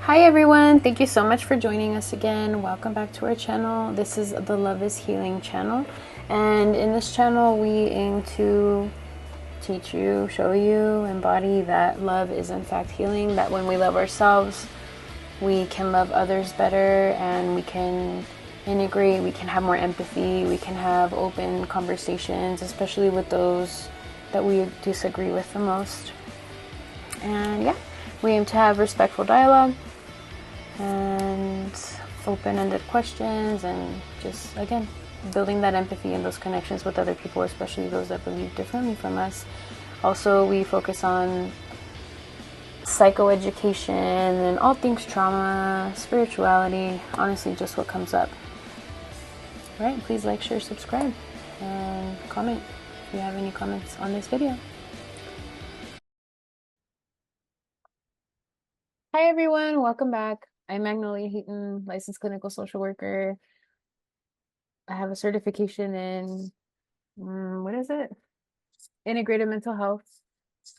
Hi everyone, thank you so much for joining us again. Welcome back to our channel. This is the Love is Healing channel, and in this channel we aim to teach you, show you, embody that love is in fact healing, that when we love ourselves we can love others better, and we can integrate, we can have more empathy, we can have open conversations, especially with those that we disagree with the most. And yeah, we aim to have respectful dialogue and open-ended questions, and just, again, building that empathy and those connections with other people, especially those that believe differently from us. Also, we focus on psychoeducation and all things trauma, spirituality, honestly, just what comes up. All right, please like, share, subscribe, and comment if you have any comments on this video. Hi everyone, welcome back. I'm Magnolia and Jeffery, licensed clinical social worker. I have a certification in, what is it? Integrated mental health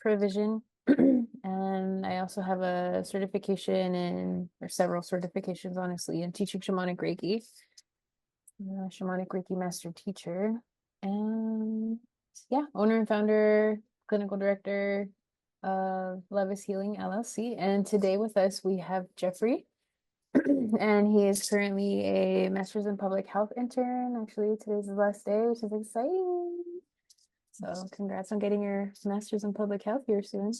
provision. And I also have a certification in, or several certifications, honestly, in teaching shamanic Reiki. I'm a shamanic Reiki master teacher. And yeah, owner and founder, clinical director of Love is Healing LLC. And today with us, we have Jeffery. And he is currently a master's in public health intern. Actually, today's his last day, which is exciting. So congrats on getting your master's in public health here soon.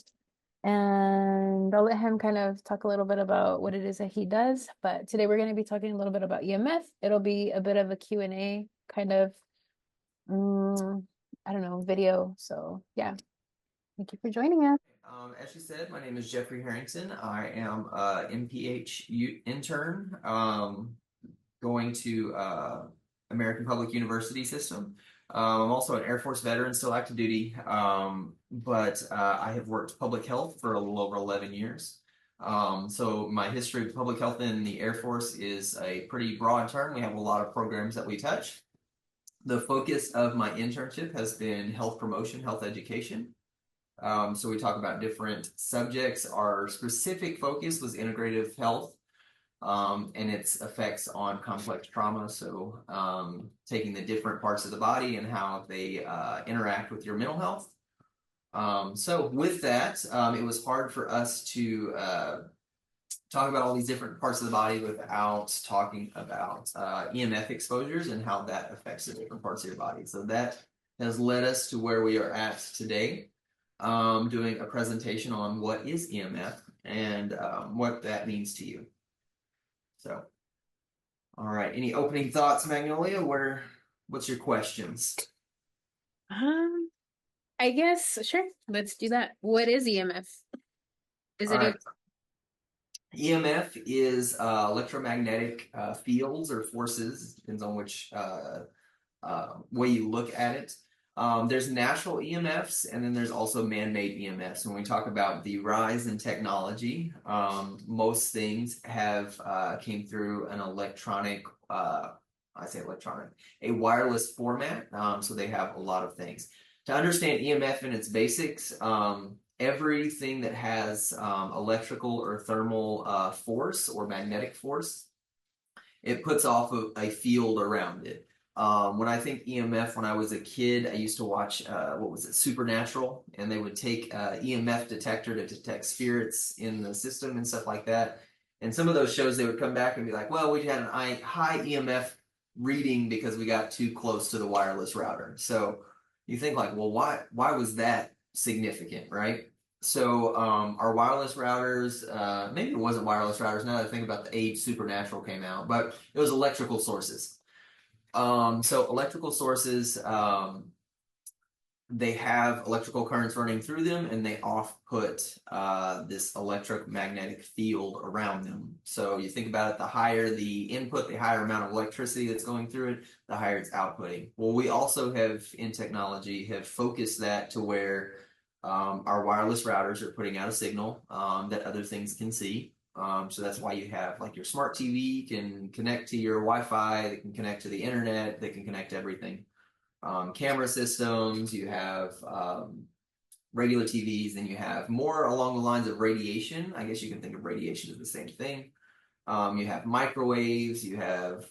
And I'll let him kind of talk a little bit about what it is that he does. But today we're going to be talking a little bit about EMF. It'll be a bit of a Q&A kind of, I don't know, video. So yeah, thank you for joining us. As you said, my name is Jeffery Herrington. I am a MPH intern going to American Public University system. I'm also an Air Force veteran, still active duty, but I have worked public health for a little over 11 years. So my history of public health in the Air Force is a pretty broad term. We have a lot of programs that we touch. The focus of my internship has been health promotion, health education. So we talk about different subjects. Our specific focus was integrative health and its effects on complex trauma. So taking the different parts of the body and how they interact with your mental health. So with that, it was hard for us to talk about all these different parts of the body without talking about EMF exposures and how that affects the different parts of your body. So that has led us to where we are at today. Doing a presentation on what is EMF and what that means to you. So, all right. Any opening thoughts, Magnolia? What's your questions? I guess, sure, let's do that. What is EMF? Is All it right. EMF is electromagnetic fields or forces, depends on which way you look at it. There's natural EMFs, and then there's also man-made EMFs. When we talk about the rise in technology, most things have came through an electronic, I say electronic, a wireless format. So they have a lot of things. To understand EMF in its basics, everything that has electrical or thermal force or magnetic force, it puts off a field around it. When I think EMF, when I was a kid, I used to watch, what was it, Supernatural, and they would take EMF detector to detect spirits in the system and stuff like that. And some of those shows, they would come back and be like, well, we had a high EMF reading because we got too close to the wireless router. So you think like, well, why was that significant, right? So our wireless routers, maybe it wasn't wireless routers now that I think about the age Supernatural came out, but it was electrical sources. So electrical sources, they have electrical currents running through them, and they off-put this electromagnetic field around them. So you think about it, the higher the input, the higher amount of electricity that's going through it, the higher it's outputting. Well, we also have, in technology, have focused that to where our wireless routers are putting out a signal that other things can see. So that's why you have like your smart TV can connect to your Wi-Fi, they can connect to the internet, they can connect to everything. Camera systems, you have regular TVs, then you have more along the lines of radiation. I guess you can think of radiation as the same thing. You have microwaves, you have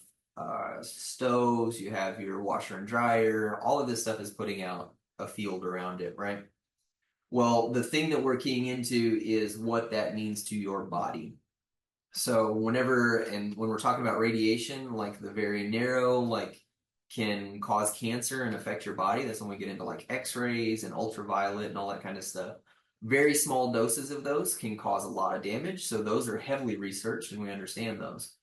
stoves, you have your washer and dryer. All of this stuff is putting out a field around it, right? Well, the thing that we're keying into is what that means to your body. So when we're talking about radiation, like the very narrow, like can cause cancer and affect your body. That's when we get into like X-rays and ultraviolet and all that kind of stuff. Very small doses of those can cause a lot of damage. So those are heavily researched and we understand those.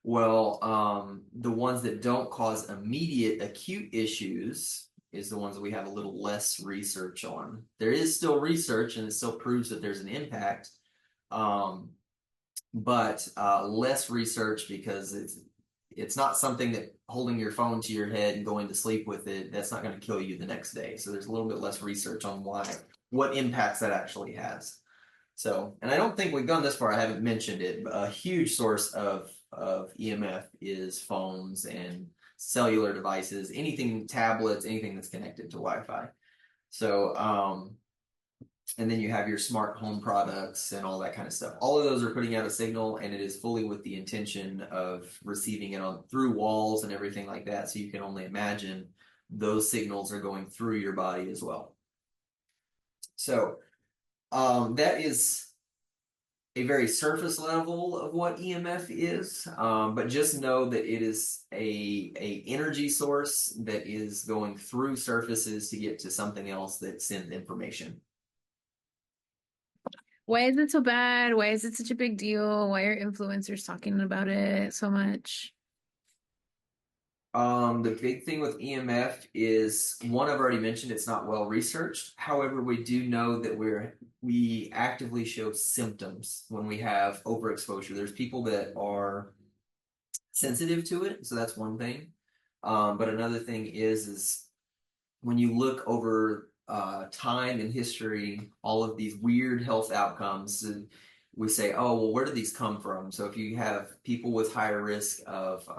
Well, the ones that don't cause immediate acute issues is the ones that we have a little less research on. There is still research and it still proves that there's an impact. But less research because it's not something that holding your phone to your head and going to sleep with it, that's not going to kill you the next day. So there's a little bit less research on what impacts that actually has. So, and I don't think we've gone this far, I haven't mentioned it, but a huge source of EMF is phones and cellular devices, anything, tablets, anything that's connected to Wi-Fi. So, and then you have your smart home products and all that kind of stuff. All of those are putting out a signal, and it is fully with the intention of receiving it on through walls and everything like that. So you can only imagine those signals are going through your body as well. So that is a very surface level of what EMF is, but just know that it is a energy source that is going through surfaces to get to something else that sends information. Why is it so bad? Why is it such a big deal? Why are influencers talking about it so much? The big thing with EMF is one I've already mentioned, it's not well researched. However, we do know that we actively show symptoms when we have overexposure. There's people that are sensitive to it, so that's one thing. But another thing is when you look over time and history, all of these weird health outcomes, and we say, oh, well, where do these come from? So if you have people with higher risk of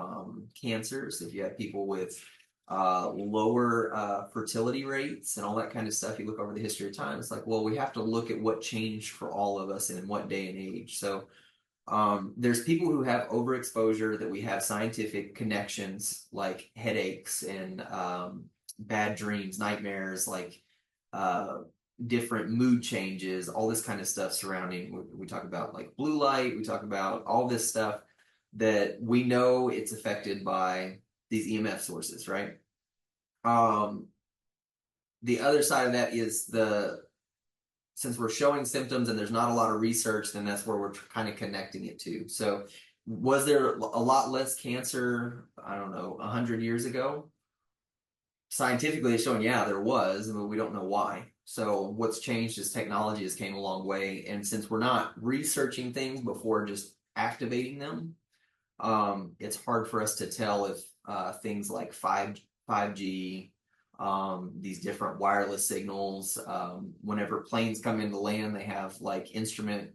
cancers, if you have people with lower fertility rates and all that kind of stuff, you look over the history of time, it's like, well, we have to look at what changed for all of us and in what day and age. So there's people who have overexposure that we have scientific connections like headaches and bad dreams, nightmares, like different mood changes, all this kind of stuff surrounding. We talk about like blue light, we talk about all this stuff that we know it's affected by these EMF sources, right? The other side of that is since we're showing symptoms and there's not a lot of research, then that's where we're kind of connecting it to. So was there a lot less cancer, I don't know, 100 years ago? Scientifically it's showing, yeah, there was, but we don't know why. So what's changed is technology has came a long way. And since we're not researching things before just activating them, it's hard for us to tell if things like 5G, these different wireless signals, whenever planes come into land, they have like instrument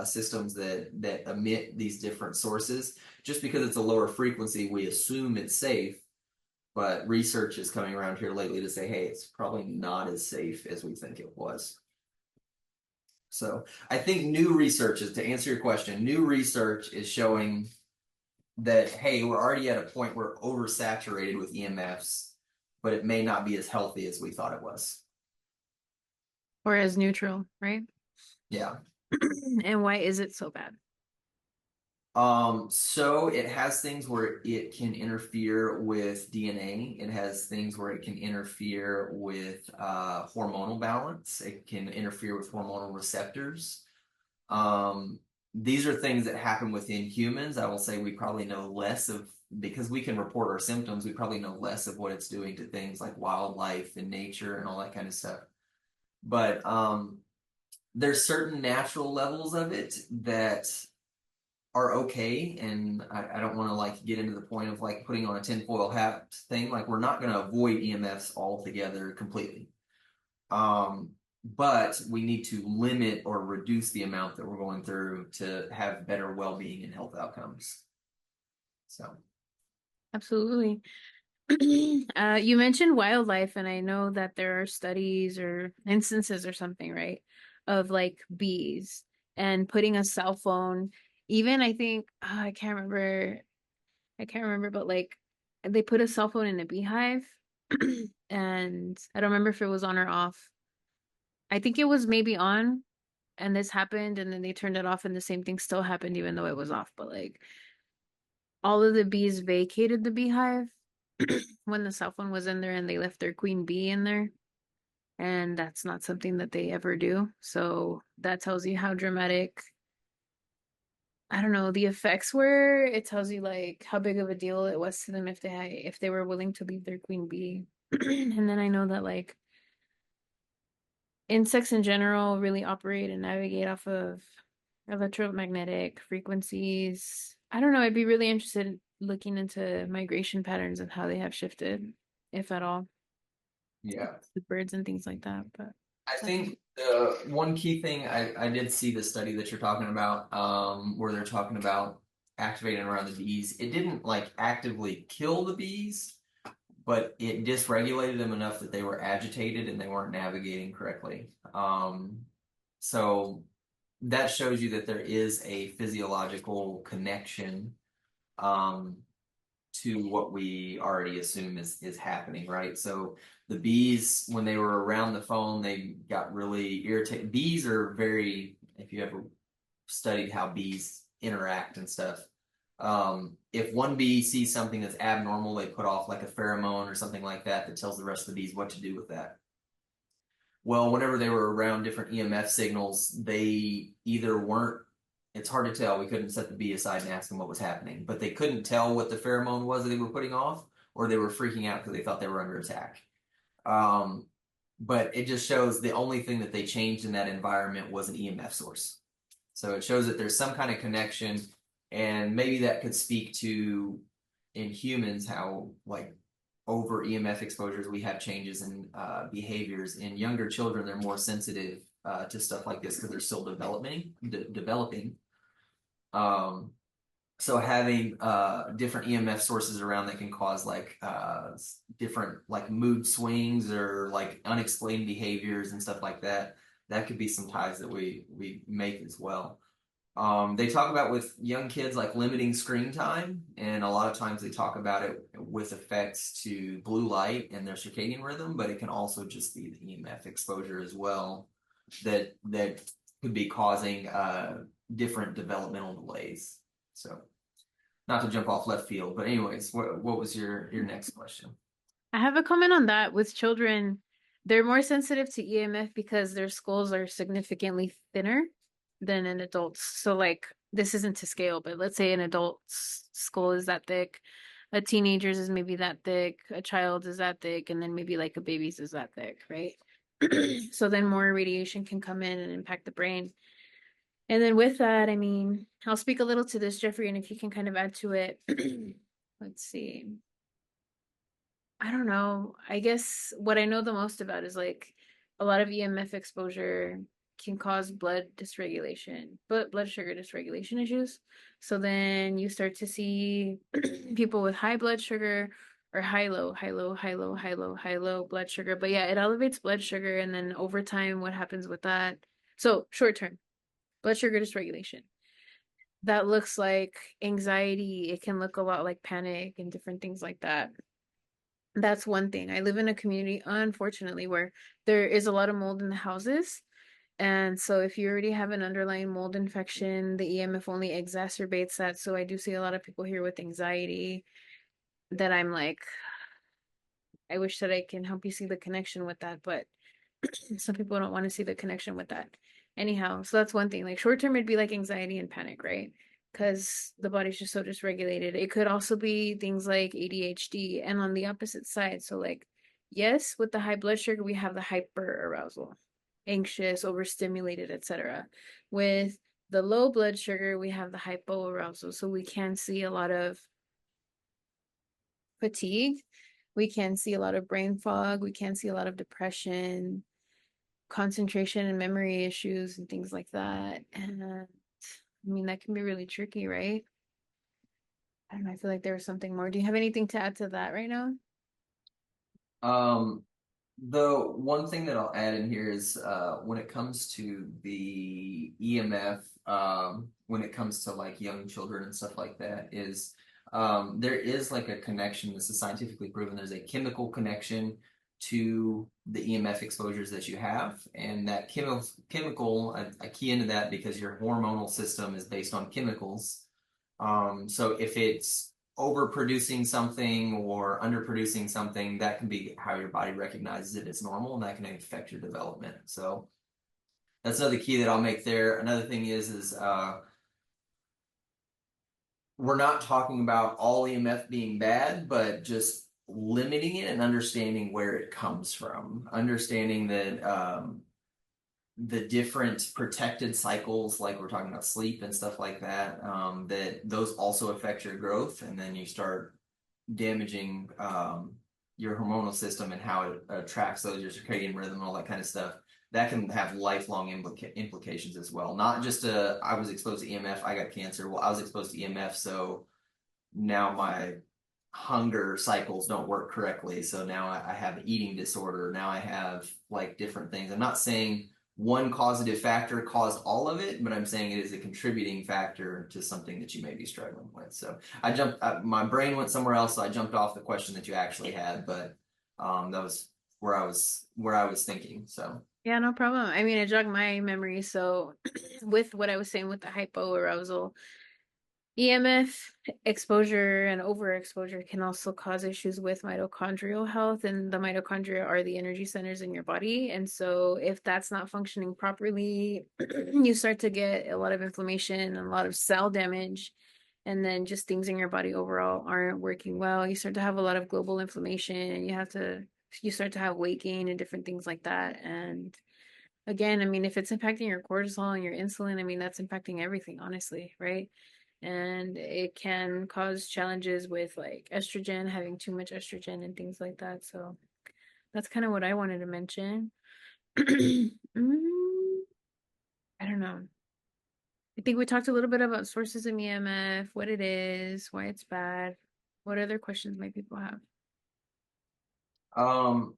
systems that emit these different sources. Just because it's a lower frequency, we assume it's safe. But research is coming around here lately to say, hey, it's probably not as safe as we think it was. So I think new research is, to answer your question, new research is showing that, hey, we're already at a point where we're oversaturated with EMFs, but it may not be as healthy as we thought it was. Or as neutral, right? Yeah. And why is it so bad? So it has things where it can interfere with DNA. It has things where it can interfere with hormonal balance. It can interfere with hormonal receptors. These are things that happen within humans. I will say we probably know less of, because we can report our symptoms, we probably know less of what it's doing to things like wildlife and nature and all that kind of stuff. But there's certain natural levels of it that are okay, and I don't want to like get into the point of like putting on a tinfoil hat thing. Like we're not going to avoid EMFs altogether completely, but we need to limit or reduce the amount that we're going through to have better well-being and health outcomes. So Absolutely. You mentioned wildlife, and I know that there are studies or instances or something, right, of like bees and putting a cell phone. Even I think I can't remember, but like they put a cell phone in a beehive, and I don't remember if it was on or off. I think it was maybe on, and this happened, and then they turned it off, and the same thing still happened, even though it was off. But like all of the bees vacated the beehive when the cell phone was in there, and they left their queen bee in there. And that's not something that they ever do. So that tells you how dramatic, I don't know, the effects were. It tells you like how big of a deal it was to them if they were willing to leave their queen bee. And then I know that like insects in general really operate and navigate off of electromagnetic frequencies. I don't know, I'd be really interested in looking into migration patterns and how they have shifted, if at all, Yeah. with birds and things like that. But I that's think the one key thing I did see the study that you're talking about, where they're talking about activating around the bees. It didn't like actively kill the bees, but it dysregulated them enough that they were agitated and they weren't navigating correctly. So that shows you that there is a physiological connection um, to what we already assume is happening, right? So the bees, when they were around the phone, they got really irritated. Bees are very, if you ever studied how bees interact and stuff, if one bee sees something that's abnormal, they put off like a pheromone or something like that that tells the rest of the bees what to do with that. Well, whenever they were around different EMF signals, they either weren't, it's hard to tell. We couldn't set the bee aside and ask them what was happening, but they couldn't tell what the pheromone was that they were putting off, or they were freaking out because they thought they were under attack. Um, but it just shows the only thing that they changed in that environment was an EMF source. So it shows that there's some kind of connection, and maybe that could speak to in humans how like over EMF exposures we have changes in behaviors. In younger children, they're more sensitive to stuff like this because they're still developing. Um, so having different EMF sources around that can cause like different like mood swings or like unexplained behaviors and stuff like that. That could be some ties that we make as well. They talk about with young kids like limiting screen time, and a lot of times they talk about it with effects to blue light and their circadian rhythm, but it can also just be the EMF exposure as well that could be causing different developmental delays. So, not to jump off left field, but anyways, what was your next question? I have a comment on that. With children, they're more sensitive to EMF because their skulls are significantly thinner than an adult's. So, like, this isn't to scale, but let's say an adult's skull is that thick, a teenager's is maybe that thick, a child's is that thick, and then maybe like a baby's is that thick, right? So then more radiation can come in and impact the brain. And then with that, I mean, I'll speak a little to this, Jeffrey, and if you can kind of add to it. Let's see. I don't know. I guess what I know the most about is like a lot of EMF exposure can cause blood dysregulation, but blood sugar dysregulation issues. So then you start to see people with high blood sugar or high low, high low, high low, high low, high low blood sugar. But yeah, it elevates blood sugar, and then over time, what happens with that? So short term, blood sugar dysregulation. That looks like anxiety. It can look a lot like panic and different things like that. That's one thing. I live in a community, unfortunately, where there is a lot of mold in the houses. And so if you already have an underlying mold infection, the EMF only exacerbates that. So I do see a lot of people here with anxiety that I'm like, I wish that I can help you see the connection with that, but some people don't want to see the connection with that. Anyhow, so that's one thing. Like short term, it'd be like anxiety and panic, right? Because the body's just so dysregulated. It could also be things like ADHD, and on the opposite side. So, like, yes, with the high blood sugar, we have the hyper arousal, anxious, overstimulated, etc. With the low blood sugar, we have the hypo arousal. So we can see a lot of fatigue. We can see a lot of brain fog. We can see a lot of depression, concentration and memory issues and things like that. And I mean, that can be really tricky, right? I don't know. I feel like there was something more. Do you have anything to add to that right now? Um, the one thing that I'll add in here is when it comes to the EMF, when it comes to like young children and stuff like that, is there is like a connection. This is scientifically proven. There's a chemical connection to the EMF exposures that you have, and that chemical, I key into that because your hormonal system is based on chemicals. So if it's overproducing something or underproducing something, that can be how your body recognizes it as normal, and that can affect your development. So that's another key that I'll make there. Another thing is we're not talking about all EMF being bad, but just limiting it and understanding where it comes from. Understanding that the different protected cycles, like we're talking about sleep and stuff like that, that those also affect your growth, and then you start damaging your hormonal system and how it tracks those, your circadian rhythm, and all that kind of stuff. That can have lifelong implications as well. Not just I was exposed to EMF, I got cancer. Well, I was exposed to EMF, so now my hunger cycles don't work correctly. So now I have an eating disorder. Now I have like different things. I'm not saying one causative factor caused all of it, but I'm saying it is a contributing factor to something that you may be struggling with. So my brain went somewhere else, so I jumped off the question that you actually had, but that was where I was thinking. So Yeah, no problem. I mean, it jogged my memory. So, with what I was saying with the hypoarousal, EMF exposure and overexposure can also cause issues with mitochondrial health, and the mitochondria are the energy centers in your body. And so, if that's not functioning properly, you start to get a lot of inflammation and a lot of cell damage, and then just things in your body overall aren't working well. You start to have a lot of global inflammation, and you start to have weight gain and different things like that. And again, I mean, if it's impacting your cortisol and your insulin, I mean, that's impacting everything, honestly, right? And it can cause challenges with like estrogen, having too much estrogen and things like that. So that's kind of what I wanted to mention. I don't know. I think we talked a little bit about sources of EMF, what it is, why it's bad. What other questions might people have? um,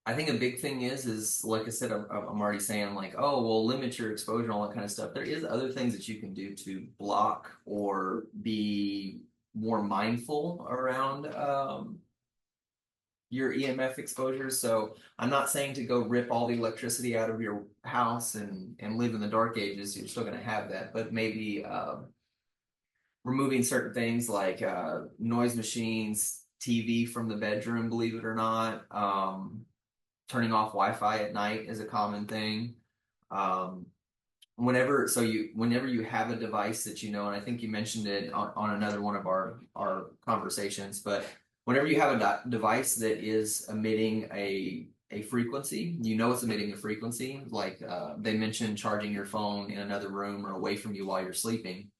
I think a big thing is like I said, I'm already saying like, oh, well, limit your exposure and all that kind of stuff. There is other things that you can do to block or be more mindful around your EMF exposure. So I'm not saying to go rip all the electricity out of your house and live in the dark ages. You're still going to have that, but maybe removing certain things like noise machines, TV from the bedroom, believe it or not. Turning off Wi-Fi at night is a common thing. Um, whenever you have a device that you know, and I think you mentioned it on another one of our conversations, but whenever you have a device that is emitting a frequency, you know it's emitting a frequency. Like they mentioned, charging your phone in another room or away from you while you're sleeping.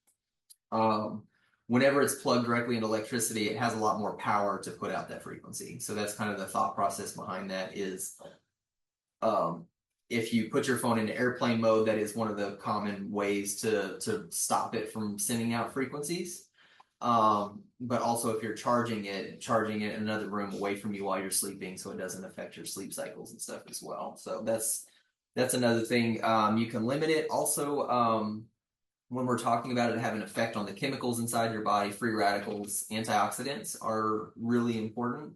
Um, Whenever it's plugged directly into electricity, it has a lot more power to put out that frequency. So that's kind of the thought process behind that is um, if you put your phone into airplane mode, that is one of the common ways to stop it from sending out frequencies. But also if you're charging it in another room away from you while you're sleeping, so it doesn't affect your sleep cycles and stuff as well. So that's another thing. You can limit it. Also, when we're talking about it having an effect on the chemicals inside your body, free radicals, antioxidants are really important.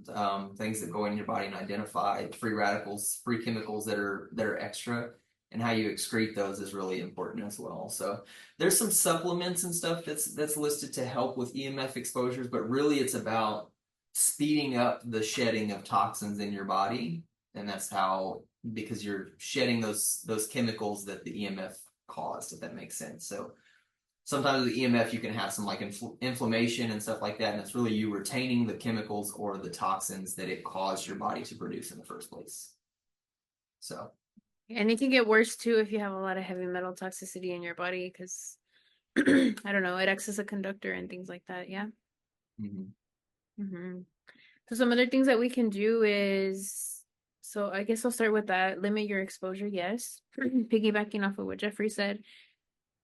Things that go in your body and identify free radicals, free chemicals that are extra, and how you excrete those is really important as well. So there's some supplements and stuff that's listed to help with EMF exposures, but really it's about speeding up the shedding of toxins in your body, and that's how because you're shedding those chemicals that the EMF caused, if that makes sense. So sometimes with EMF you can have some like inflammation and stuff like that, and it's really you retaining the chemicals or the toxins that it caused your body to produce in the first place. So, And it can get worse too if you have a lot of heavy metal toxicity in your body because I don't know, it acts as a conductor and things like that. Yeah. mhm. hmm So some other things that we can do is, so I guess I'll start with that. Limit your exposure, yes. Piggybacking off of what Jeffrey said.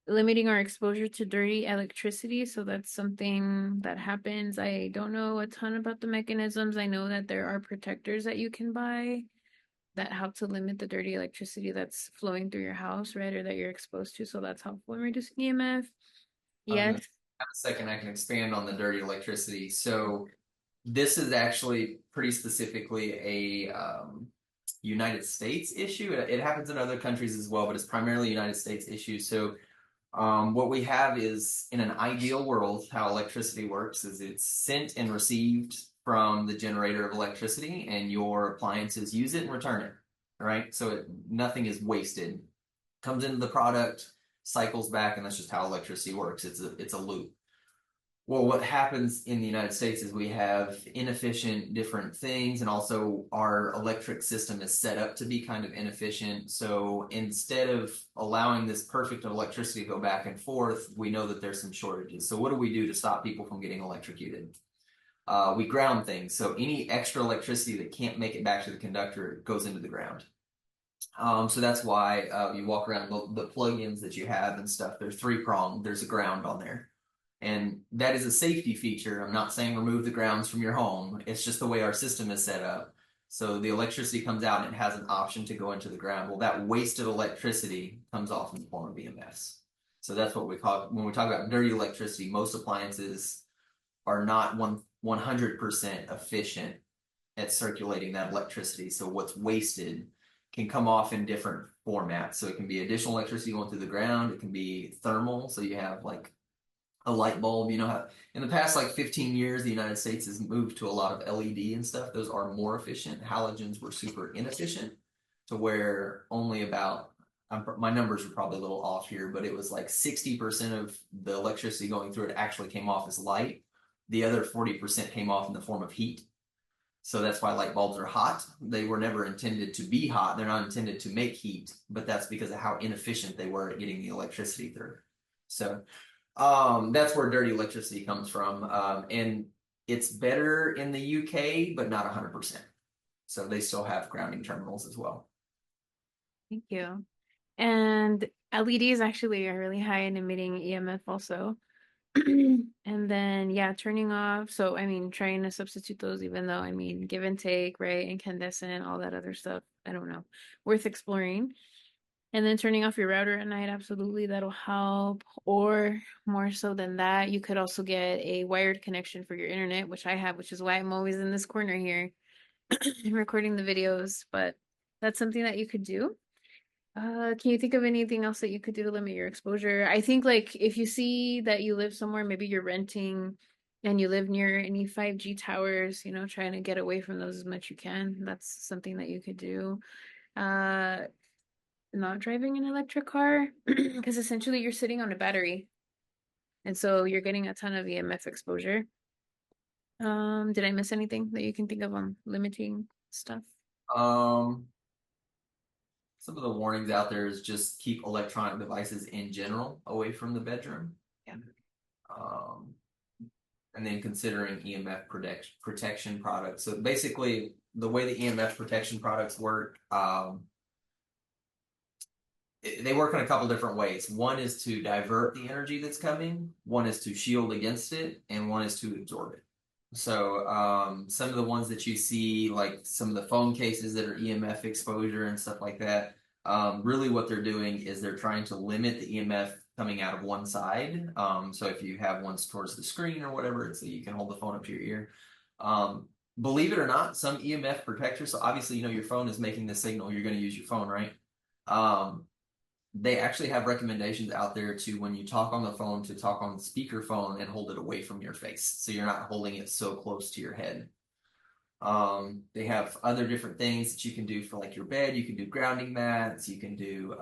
limiting our exposure to dirty electricity. So that's something that happens. I don't know a ton about the mechanisms. I know that there are protectors that you can buy that help to limit the dirty electricity that's flowing through your house, right? Or that you're exposed to. So that's helpful in reducing EMF. I was Yes. gonna have a second. I can expand on the dirty electricity. So this is actually pretty specifically a United States issue. It happens in other countries as well, but it's primarily a United States issue. So what we have is, in an ideal world, how electricity works is it's sent and received from the generator of electricity, and your appliances use it and return it. Right? So nothing is wasted. Comes into the product, cycles back, and that's just how electricity works. It's a loop. Well, what happens in the United States is we have inefficient different things, and also our electric system is set up to be kind of inefficient. So instead of allowing this perfect electricity to go back and forth, we know that there's some shortages. So what do we do to stop people from getting electrocuted? We ground things. So any extra electricity that can't make it back to the conductor goes into the ground. So that's why you walk around the plugins that you have and stuff. They're three-pronged. There's a ground on there. And that is a safety feature. I'm not saying remove the grounds from your home. It's just the way our system is set up. So the electricity comes out and it has an option to go into the ground. Well, that wasted electricity comes off in the form of EMFs. So that's what we call, when we talk about dirty electricity, most appliances are not 100% efficient at circulating that electricity. So what's wasted can come off in different formats. So it can be additional electricity going through the ground. It can be thermal. So you have like a light bulb. You know how in the past like 15 years, the United States has moved to a lot of LED and stuff. Those are more efficient. Halogens were super inefficient to where only about, my numbers are probably a little off here, but it was like 60% of the electricity going through it actually came off as light. The other 40% came off in the form of heat. So that's why light bulbs are hot. They were never intended to be hot. They're not intended to make heat, but that's because of how inefficient they were at getting the electricity through. So that's where dirty electricity comes from. And it's better in the UK, but not 100%. So they still have grounding terminals as well. Thank you. And LEDs actually are really high in emitting EMF also. And then, yeah, turning off. So, I mean, trying to substitute those, even though, I mean, give and take, right? Incandescent, all that other stuff. I don't know. Worth exploring. And then turning off your router at night, absolutely, that'll help. Or more so than that, you could also get a wired connection for your internet, which I have, which is why I'm always in this corner here recording the videos. But that's something that you could do. Can you think of anything else that you could do to limit your exposure? I think like if you see that you live somewhere, maybe you're renting and you live near any 5G towers, trying to get away from those as much you can. That's something that you could do. Uh, Not driving an electric car because essentially you're sitting on a battery. And so you're getting a ton of EMF exposure. Did I miss anything that you can think of on limiting stuff? Um, some of the warnings out there is just keep electronic devices in general away from the bedroom. Yeah. Um, and then considering EMF protection products. So basically, the way the EMF protection products work, they work in a couple different ways. One is to divert the energy that's coming, one is to shield against it, and one is to absorb it. So some of the ones that you see, like some of the phone cases that are EMF exposure and stuff like that, really what they're doing is they're trying to limit the EMF coming out of one side. So if you have ones towards the screen or whatever, so you can hold the phone up to your ear. Believe it or not, some EMF protectors, so obviously, your phone is making the signal, you're going to use your phone, right? They actually have recommendations out there to, when you talk on the phone, to talk on the speaker phone and hold it away from your face. So you're not holding it so close to your head. They have other different things that you can do for like your bed. You can do grounding mats. You can do,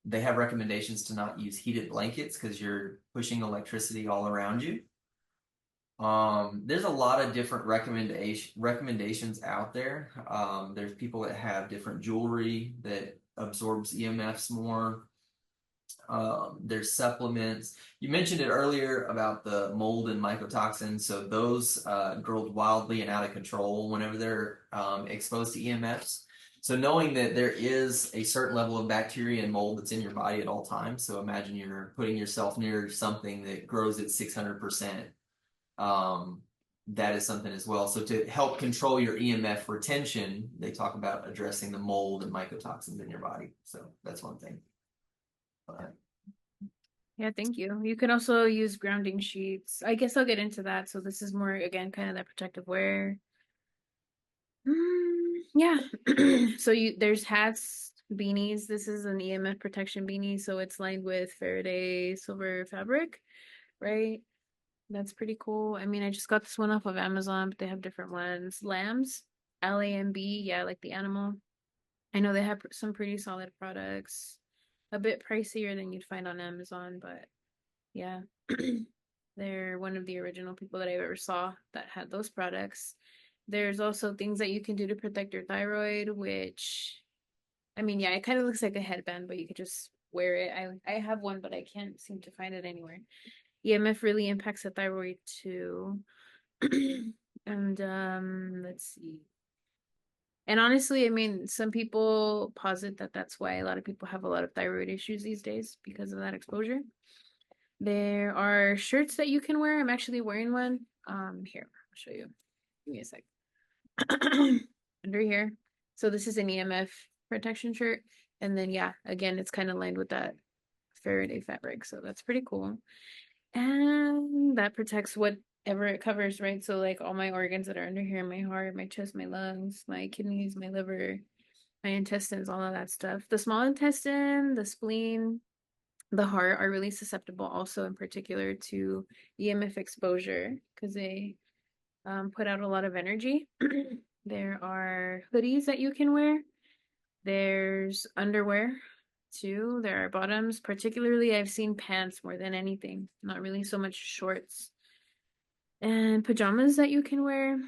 they have recommendations to not use heated blankets because you're pushing electricity all around you. There's a lot of different recommendations out there. There's people that have different jewelry that absorbs EMFs more. There's supplements. You mentioned it earlier about the mold and mycotoxins. So those grow wildly and out of control whenever they're exposed to EMFs. So knowing that there is a certain level of bacteria and mold that's in your body at all times. So imagine you're putting yourself near something that grows at 600%. Um, that is something as well. So to help control your EMF retention, they talk about addressing the mold and mycotoxins in your body. So that's one thing. Yeah, thank you. You can also use grounding sheets. I guess I'll get into that. So this is more, again, kind of that protective wear. Yeah. So there's hats, beanies. This is an EMF protection beanie, so it's lined with Faraday silver fabric, right? That's pretty cool. I mean, I just got this one off of Amazon, but they have different ones. Lambs, LAMB, yeah, like the animal. I know they have some pretty solid products. A bit pricier than you'd find on Amazon, but yeah. They're one of the original people that I ever saw that had those products. There's also things that you can do to protect your thyroid, which, I mean, yeah, it kind of looks like a headband, but you could just wear it. I have one, but I can't seem to find it anywhere. EMF really impacts the thyroid too. And let's see. And honestly, I mean, some people posit that that's why a lot of people have a lot of thyroid issues these days because of that exposure. There are shirts that you can wear. I'm actually wearing one. Here, I'll show you. Give me a sec. Under here. So this is an EMF protection shirt. And then yeah, again, it's kind of lined with that Faraday fabric. So that's pretty cool. And that protects whatever it covers, right? So like all my organs that are under here, my heart, my chest, my lungs, my kidneys, my liver, my intestines, all of that stuff. The small intestine, the spleen, the heart are really susceptible also in particular to EMF exposure because they put out a lot of energy. There are hoodies that you can wear. There's underwear too. There are bottoms. Particularly, I've seen pants more than anything, not really so much shorts. And pajamas that you can wear.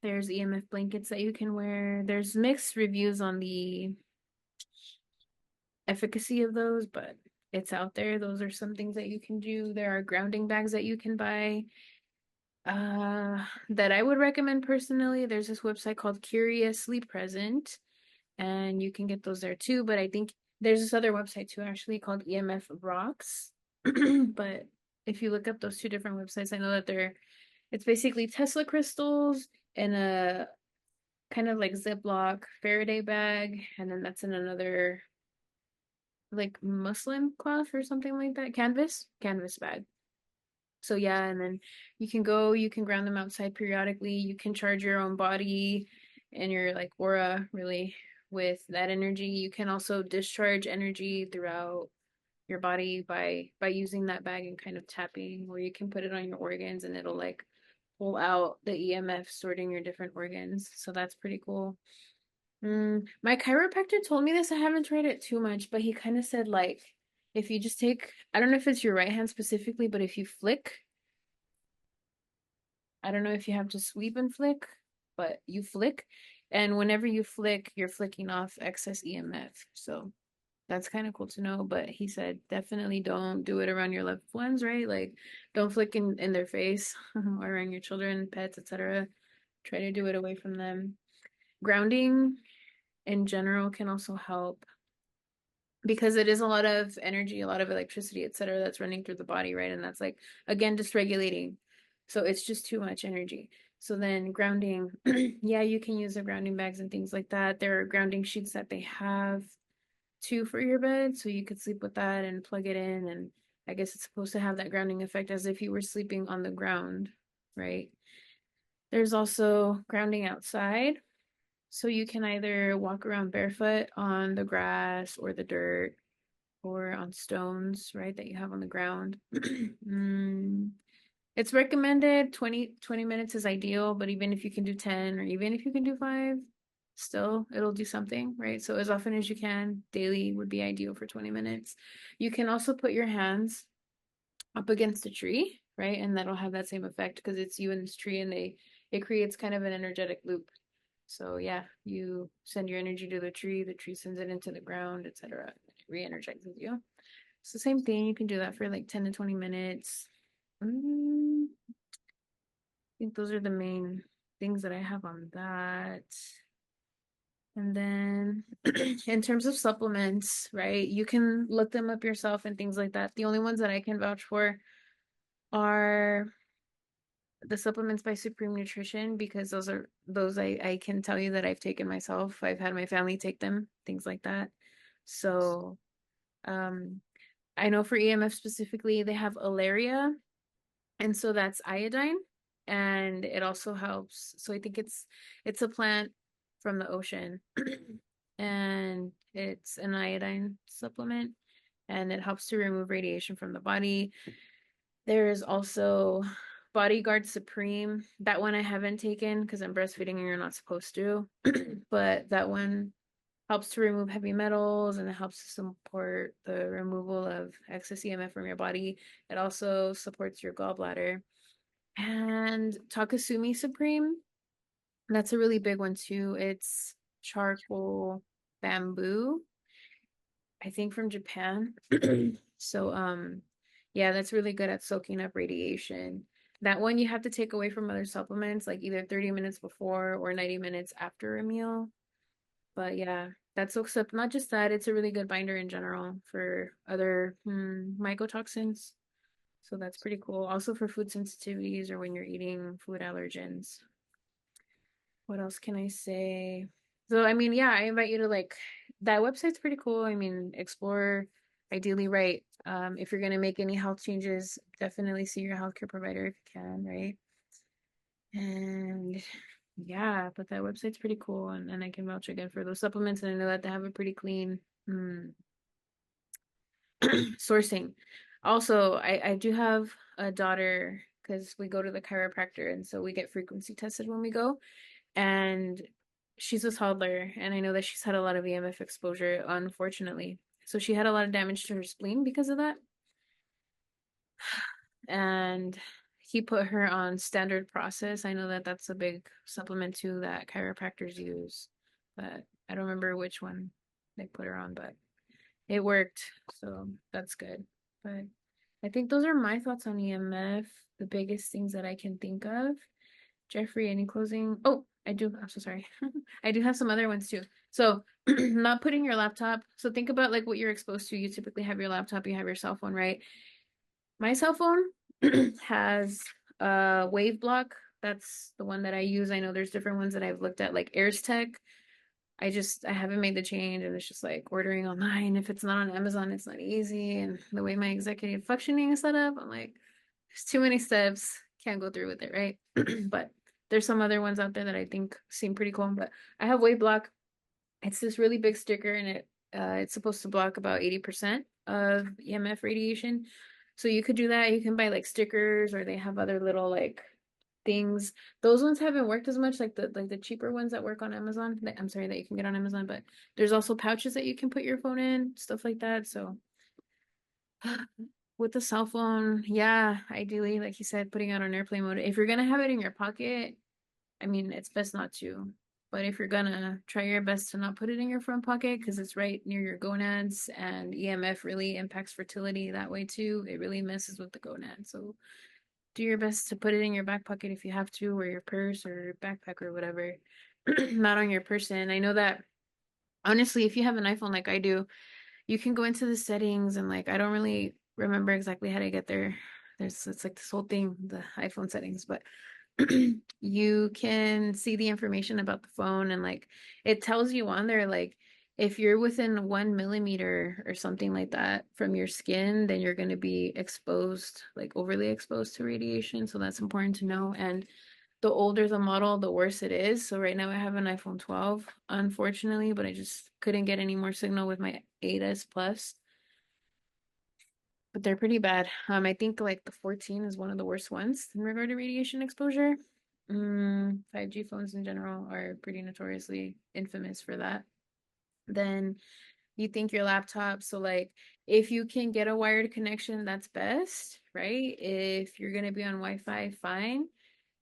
There's EMF blankets that you can wear. There's mixed reviews on the efficacy of those, but it's out there. Those are some things that you can do. There are grounding bags that you can buy. That I would recommend personally. There's this website called Curiously Present, and you can get those there too. But I think there's this other website too, actually called EMF Rocks. But if you look up those two different websites, I know that it's basically Tesla crystals in a kind of like Ziploc Faraday bag, and then that's in another like muslin cloth or something like that, canvas bag. So yeah, and then you can ground them outside periodically. You can charge your own body and your like aura really with that energy. You can also discharge energy throughout your body by using that bag and kind of tapping, or you can put it on your organs and it'll like pull out the EMF sorting your different organs. So that's pretty cool. My chiropractor told me this. I haven't tried it too much, but he kind of said like if you just take, I don't know if it's your right hand specifically, but if you flick, I don't know if you have to sweep and flick, but you flick, and whenever you flick, you're flicking off excess EMF. So that's kind of cool to know. But he said definitely don't do it around your loved ones, right? Like don't flick in their face or around your children, pets, etc. Try to do it away from them. Grounding in general can also help because it is a lot of energy, a lot of electricity, etc., that's running through the body, right? And that's like again dysregulating. So it's just too much energy. So then grounding, yeah, you can use the grounding bags and things like that. There are grounding sheets that they have too for your bed, so you could sleep with that and plug it in. And I guess it's supposed to have that grounding effect as if you were sleeping on the ground, right? There's also grounding outside. So you can either walk around barefoot on the grass or the dirt or on stones, right, that you have on the ground. It's recommended 20 minutes is ideal, but even if you can do 10 or even if you can do 5, still it'll do something, right? So as often as you can, daily would be ideal for 20 minutes. You can also put your hands up against a tree, right? And that'll have that same effect because it's you and this tree and it creates kind of an energetic loop. So yeah, you send your energy to the tree sends it into the ground, etc. It re-energizes you. It's the same thing. You can do that for like 10 to 20 minutes. I think those are the main things that I have on that. And then in terms of supplements, right, you can look them up yourself and things like that. The only ones that I can vouch for are the supplements by Supreme Nutrition because those I can tell you that I've taken myself. I've had my family take them, things like that. So, um, I know for EMF specifically, they have Alaria, and so that's iodine, and it also helps. So I think it's a plant from the ocean, and it's an iodine supplement, and it helps to remove radiation from the body. There is also Bodyguard Supreme. That one I haven't taken because I'm breastfeeding and you're not supposed to. But that one helps to remove heavy metals and it helps to support the removal of excess EMF from your body. It also supports your gallbladder. And Takasumi Supreme, that's a really big one too. It's charcoal bamboo, I think from Japan. So, yeah, that's really good at soaking up radiation. That one you have to take away from other supplements, like either 30 minutes before or 90 minutes after a meal. But yeah, that soaks up not just that, it's a really good binder in general for other mycotoxins. So that's pretty cool. Also for food sensitivities or when you're eating food allergens. What else can I say? So, I mean, yeah, I invite you to like that website's pretty cool. I mean, explore ideally, right? If you're gonna make any health changes, definitely see your healthcare provider if you can, right? And yeah, but that website's pretty cool and I can vouch again for those supplements and I know that they have a pretty clean sourcing. Also, I do have a daughter because we go to the chiropractor and so we get frequency tested when we go. And she's a toddler, and I know that she's had a lot of EMF exposure, unfortunately. So she had a lot of damage to her spleen because of that. And he put her on standard process. I know that that's a big supplement too that chiropractors use, but I don't remember which one they put her on, but it worked. So that's good. But I think those are my thoughts on EMF, the biggest things that I can think of. Jeffrey, any closing? Oh, I do. I'm so sorry. I do have some other ones too. So, not putting your laptop. So, think about like what you're exposed to. You typically have your laptop, you have your cell phone, right? My cell phone has a wave block. That's the one that I use. I know there's different ones that I've looked at, like Airs Tech. I haven't made the change, and it's just like ordering online. If it's not on Amazon, it's not easy. And the way my executive functioning is set up, I'm like, there's too many steps. Can't go through with it, right? But there's some other ones out there that I think seem pretty cool. But I have Wave Block. It's this really big sticker, and it's supposed to block about 80% of EMF radiation. So you could do that. You can buy like stickers, or they have other little like things. Those ones haven't worked as much, like the cheaper ones that work on Amazon. I'm sorry that you can get on Amazon, but there's also pouches that you can put your phone in, stuff like that. So with the cell phone, yeah, ideally, like you said, putting it on airplane mode. If you're gonna have it in your pocket, I mean, it's best not to. But if you're gonna try your best to not put it in your front pocket because it's right near your gonads and EMF really impacts fertility that way too. It really messes with the gonads. So do your best to put it in your back pocket if you have to, or your purse or backpack or whatever. Not on your person. I know that honestly, if you have an iPhone like I do, you can go into the settings and like I don't really remember exactly how to get there. It's like this whole thing, the iPhone settings, but you can see the information about the phone and like it tells you on there like if you're within 1 millimeter or something like that from your skin, then you're going to be exposed, like overly exposed to radiation. So that's important to know. And the older the model, the worse it is. So right now I have an iPhone 12, unfortunately, but I just couldn't get any more signal with my 8S Plus. But they're pretty bad. I think like the 14 is one of the worst ones in regard to radiation exposure. 5G phones in general are pretty notoriously infamous for that. Then you think your laptop, so like if you can get a wired connection, that's best, right? If you're gonna be on Wi-Fi, fine.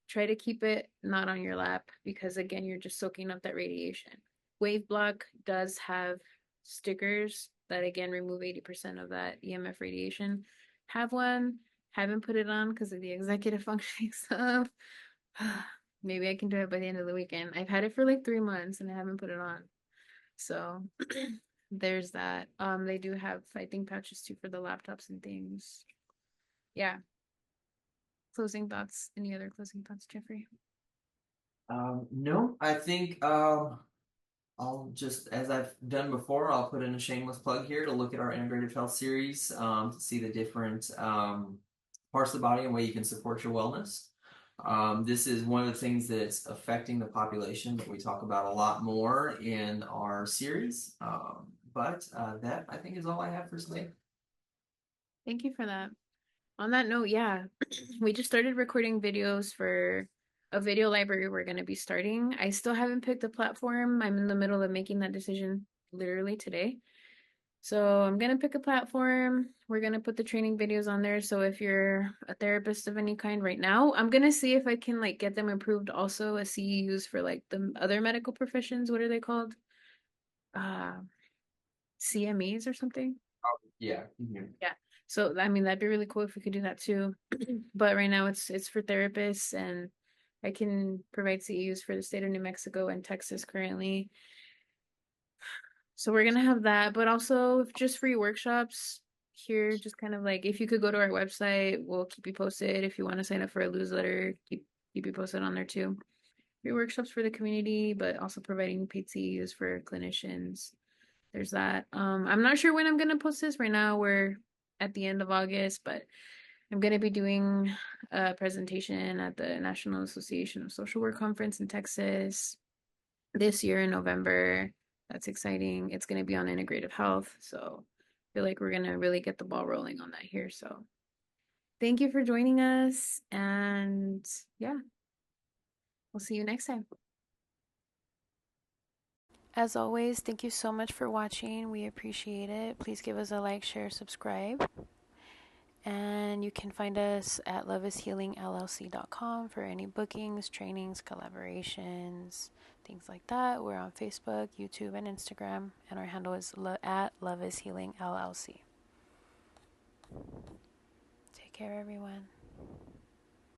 Try to keep it not on your lap because again, you're just soaking up that radiation. Wave Block does have stickers that again remove 80% of that EMF radiation. Have one, haven't put it on because of the executive functioning stuff. Maybe I can do it by the end of the weekend. I've had it for like 3 months and I haven't put it on. So there's that. They do have, I think, pouches too for the laptops and things. Yeah. Closing thoughts. Any other closing thoughts, Jeffrey? No, I think I'll just, as I've done before, I'll put in a shameless plug here to look at our integrative health series to see the different parts of the body and way you can support your wellness. This is one of the things that's affecting the population that we talk about a lot more in our series. But that I think is all I have for today. Thank you for that. On that note, yeah, we just started recording videos for a video library we're going to be starting. I still haven't picked a platform. I'm in the middle of making that decision literally today. So I'm going to pick a platform. We're going to put the training videos on there. So if you're a therapist of any kind right now, I'm going to see if I can like get them approved also as CEUs for like the other medical professions. What are they called? Uh, CMEs or something? Yeah. Mhm. Yeah. So I mean that'd be really cool if we could do that too. But right now it's for therapists and I can provide CEUs for the state of New Mexico and Texas currently. So we're gonna have that, but also just free workshops here, just kind of like if you could go to our website, we'll keep you posted. If you want to sign up for a newsletter, keep you posted on there too. Free workshops for the community, but also providing paid CEUs for clinicians. There's that. I'm not sure when I'm gonna post this. Right now we're at the end of August, but I'm gonna be doing a presentation at the National Association of Social Work Conference in Texas this year in November. That's exciting. It's gonna be on integrative health, so I feel like we're gonna really get the ball rolling on that here. So thank you for joining us, and yeah, we'll see you next time. As always, thank you so much for watching. We appreciate it. Please give us a like, share, subscribe. And you can find us at loveishealingllc.com for any bookings, trainings, collaborations, things like that. We're on Facebook, YouTube, and Instagram, and our handle is at loveishealingllc. Take care, everyone.